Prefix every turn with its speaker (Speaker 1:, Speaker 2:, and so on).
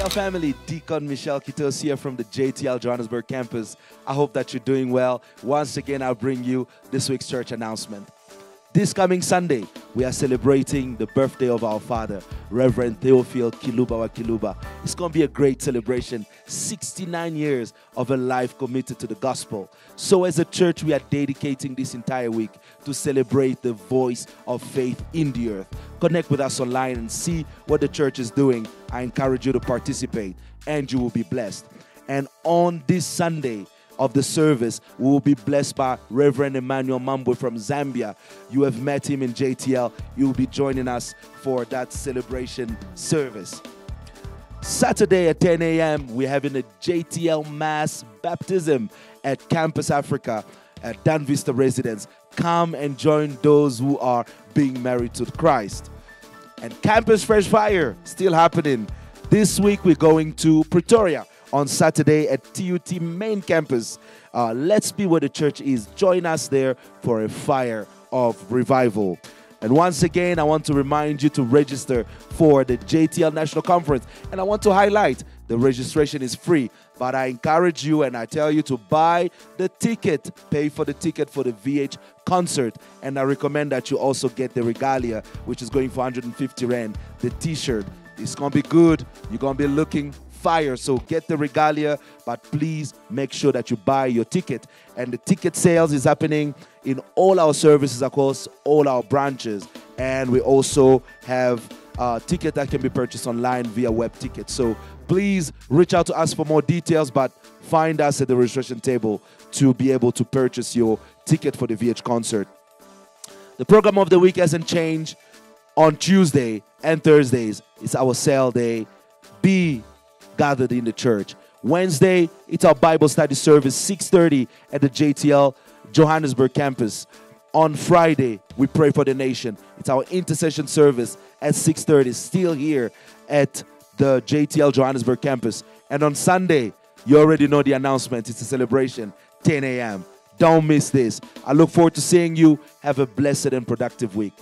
Speaker 1: JTL family, Deacon Michelle Kitos here from the JTL Johannesburg Campus. I hope that you're doing well. Once again, I'll bring you this week's church announcement. This coming Sunday, we are celebrating the birthday of our father, Reverend Theophile Kiluba. It's going to be a great celebration. 69 years of a life committed to the gospel. So as a church, we are dedicating this entire week to celebrate the voice of faith in the earth. Connect with us online and see what the church is doing. I encourage you to participate and you will be blessed. And on this Sunday of the service, we will be blessed by Reverend Emmanuel Mambwe from Zambia. You have met him in JTL. You will be joining us for that celebration service. Saturday at 10 a.m., we're having a JTL Mass Baptism at Campus Africa at Dunvista Residence. Come and join those who are being married to Christ. And Campus Fresh Fire still happening. This week we're going to Pretoria on Saturday at TUT main campus. Let's be where the church is. Join us there for a fire of revival. And once again, I want to remind you to register for the JTL National Conference. And I want to highlight the registration is free. But I encourage you and I tell you to buy the ticket, pay for the ticket for the VH concert. And I recommend that you also get the regalia, which is going for 150 Rand, the t-shirt. It's going to be good. You're going to be looking fire. So get the regalia, but please make sure that you buy your ticket. And the ticket sales is happening in all our services across all our branches. And we also have a ticket that can be purchased online via web tickets. So please reach out to us for more details, but find us at the registration table to be able to purchase your ticket for the VH concert. The program of the week hasn't changed. On Tuesday and Thursdays, it's our cell day. Be gathered in the church. Wednesday, it's our Bible study service, 6:30 at the JTL Johannesburg Campus. On Friday, we pray for the nation. It's our intercession service at 6:30, still here at the JTL Johannesburg Campus. And on Sunday, you already know the announcement. It's a celebration, 10 a.m. Don't miss this. I look forward to seeing you. Have a blessed and productive week.